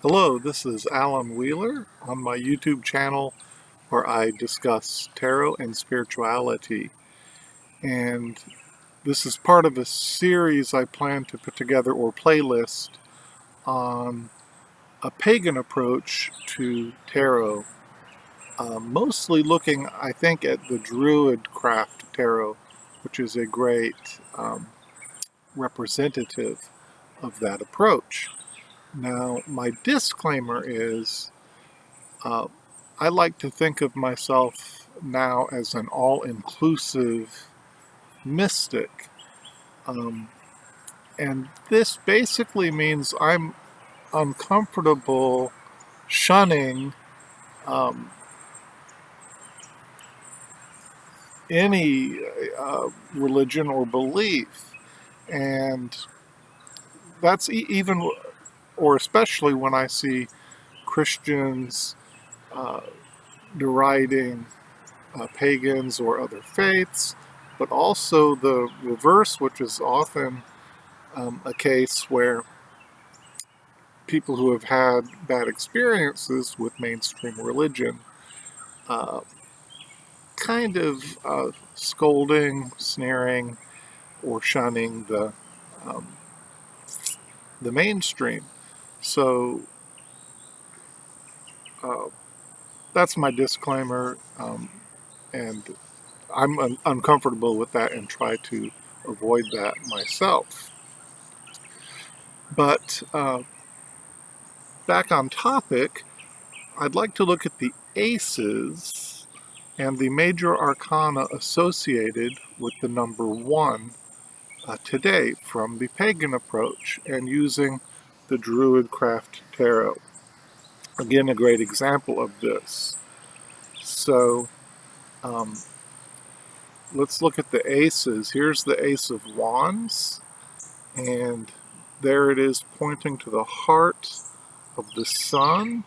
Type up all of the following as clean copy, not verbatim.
Hello, this is Alan Wheeler on my YouTube channel where I discuss tarot and spirituality. And this is part of a series I plan to put together, or playlist, on a pagan approach to tarot. Mostly looking, I think, at the Druidcraft tarot, which is a great representative of that approach. Now, my disclaimer is Uh, I like to think of myself now as an all-inclusive mystic. Um, and this basically means I'm uncomfortable shunning um, any religion or belief. And that's even, or especially when I see Christians uh, deriding pagans or other faiths, but also the reverse, which is often a case where people who have had bad experiences with mainstream religion uh, kind of scolding, sneering, or shunning um, the mainstream. So uh, that's my disclaimer, and I'm uncomfortable with that and try to avoid that myself. But back on topic, I'd like to look at the aces and the major arcana associated with the number 1 today from the pagan approach and using the Druidcraft tarot. Again, a great example of this. So um, let's look at the aces. Here's the Ace of Wands, and there it is pointing to the heart of the sun.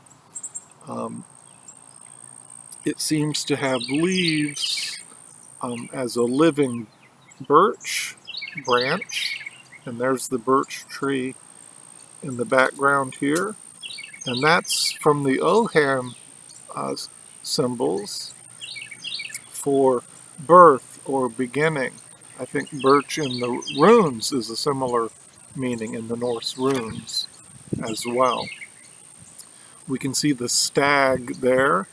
It seems to have leaves as a living birch branch, and there's the birch tree in the background here, and that's from the Ogham uh, symbols for birth or beginning. I think birch in the runes is a similar meaning in the Norse runes as well. We can see the stag there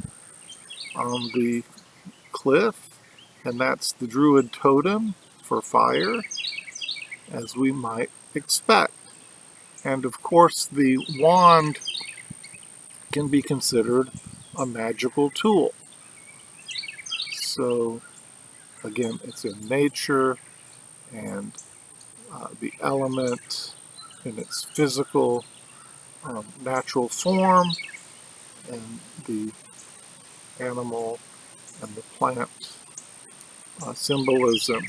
on the cliff, and that's the Druid totem for fire, as we might expect. And of course, the wand can be considered a magical tool. So again, it's in nature, and the element in its physical, natural form, and the animal and the plant symbolism.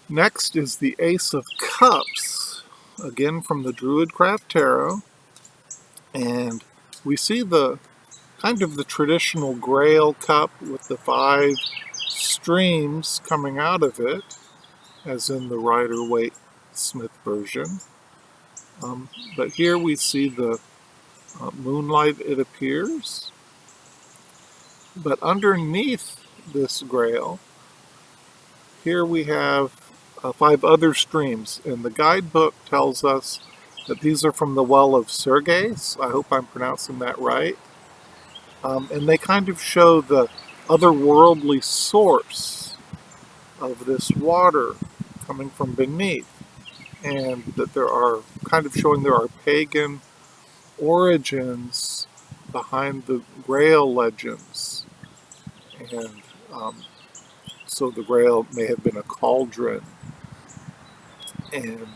Next is the Ace of Cups, again from the Druidcraft Tarot, and we see the kind of the traditional Grail cup with the 5 streams coming out of it, as in the Rider-Waite-Smith version. But here we see the moonlight, it appears. But underneath this Grail, here we have 5 other streams, and the guidebook tells us that these are from the well of Serges. I hope I'm pronouncing that right. And they kind of show the otherworldly source of this water coming from beneath, and that there are kind of showing there are pagan origins behind the Grail legends. And so the Grail may have been a cauldron, and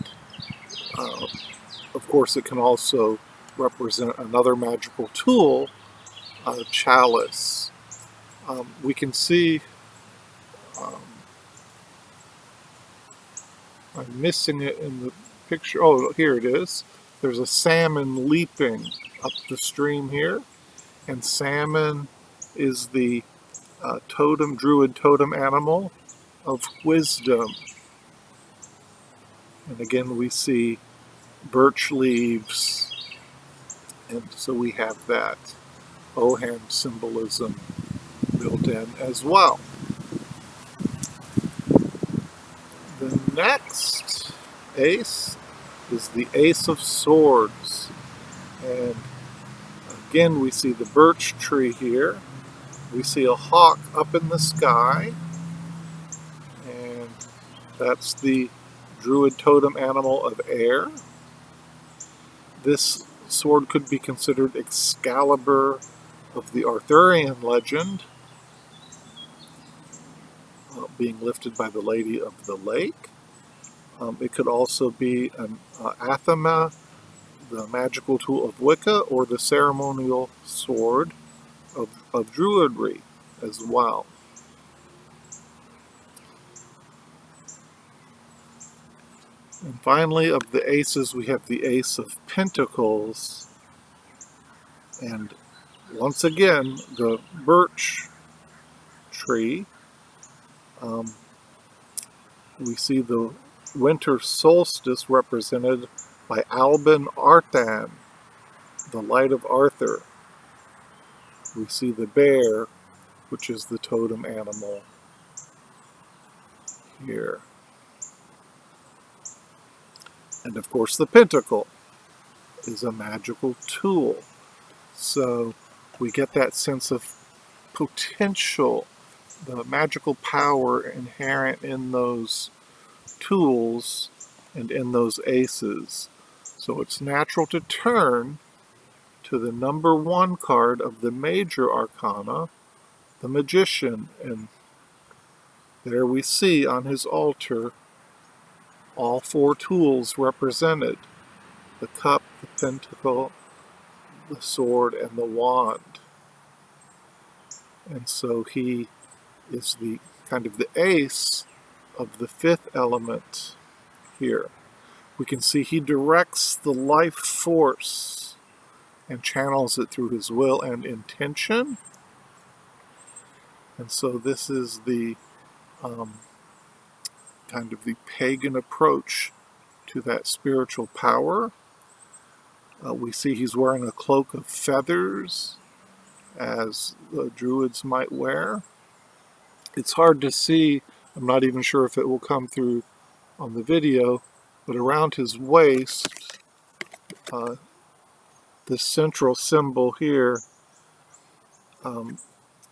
of course it can also represent another magical tool, a chalice. We can see, I'm missing it in the picture. Oh, here it is. There's a salmon leaping up the stream here, and salmon is the druid totem animal of wisdom. And again, we see birch leaves And so we have that Ogham symbolism built in as well. The next ace is the Ace of Swords. And again, we see the birch tree here. We see a hawk up in the sky. And that's the druid totem animal of air. This sword could be considered Excalibur of the Arthurian legend, being lifted by the Lady of the Lake. It could also be an Athema, the magical tool of Wicca, or the ceremonial sword of Druidry as well. And finally, of the aces, we have the Ace of Pentacles. And once again, the birch tree. We see the winter solstice represented by Alban Arthan, the light of Arthur. We see the bear, which is the totem animal here. And of course the pentacle is a magical tool. So we get that sense of potential, the magical power inherent in those tools and in those aces. So it's natural to turn to the number 1 card of the major arcana, the Magician, and there we see on his altar all 4 tools represented: the cup, the pentacle, the sword, and the wand. And so he is the kind of the ace of the 5th element here. We can see he directs the life force and channels it through his will and intention. And so this is the kind of the pagan approach to that spiritual power. We see he's wearing a cloak of feathers, as the druids might wear. It's hard to see, I'm not even sure if it will come through on the video, but around his waist, this central symbol here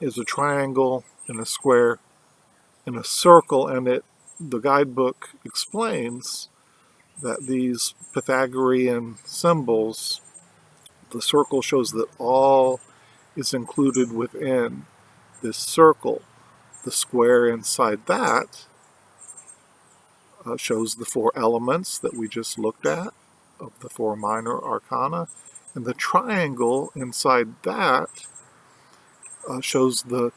is a triangle and a square and a circle, and the guidebook explains that these Pythagorean symbols, the circle shows that all is included within this circle. The square inside that shows the 4 elements that we just looked at of the 4 minor arcana, and the triangle inside that shows the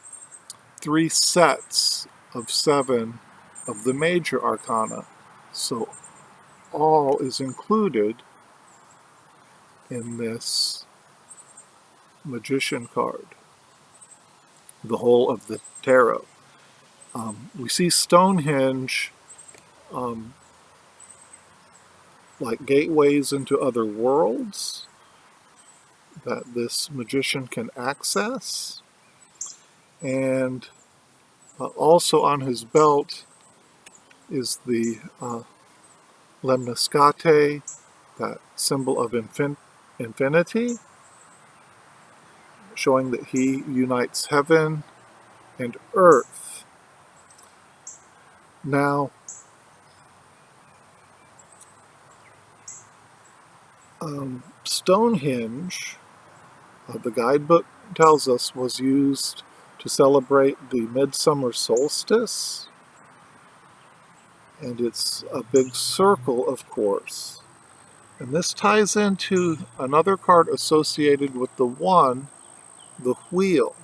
3 sets of 7 of the major arcana. So all is included in this Magician card, the whole of the tarot. We see Stonehenge like gateways into other worlds that this magician can access. And also on his belt is the lemniscate, that symbol of infinity, showing that he unites heaven and earth. Now, Stonehenge, the guidebook tells us, was used to celebrate the midsummer solstice, and it's a big circle, of course. And this ties into another card associated with the 1, the wheel.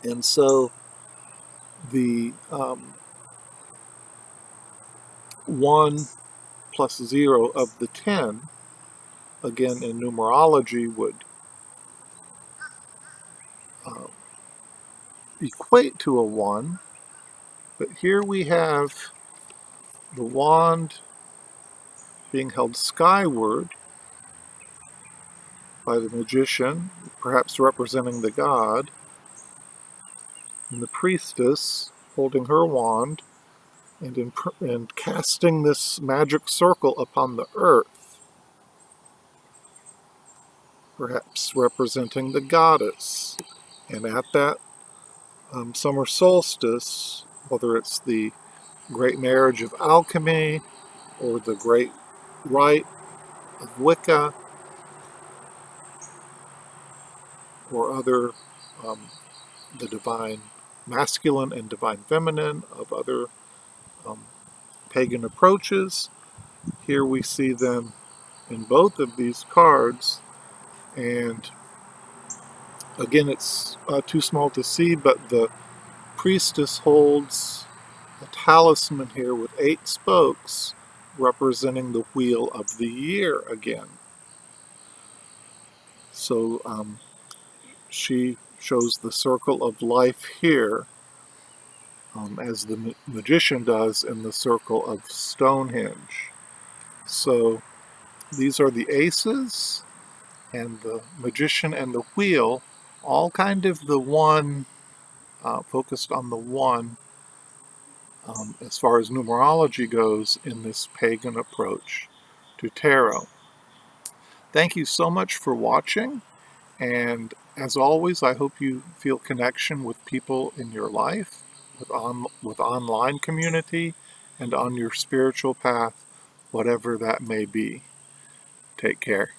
And so the 1 plus 0 of the 10, again in numerology, would equate to a 1. But here we have the wand being held skyward, by the magician, perhaps representing the god, and the priestess holding her wand and casting this magic circle upon the earth, perhaps representing the goddess. And at that summer solstice, whether it's the great marriage of alchemy or the great rite of Wicca or other, the divine masculine and divine feminine of other pagan approaches, here we see them in both of these cards. And again, it's too small to see, but the priestess holds a talisman here with 8 spokes representing the wheel of the year again. So she shows the circle of life here, as the magician does in the circle of Stonehenge. So these are the aces and the magician and the wheel, all kind of the one, focused on the one, as far as numerology goes in this pagan approach to tarot. Thank you so much for watching, and as always, I hope you feel connection with people in your life, with online community, and on your spiritual path, whatever that may be. Take care.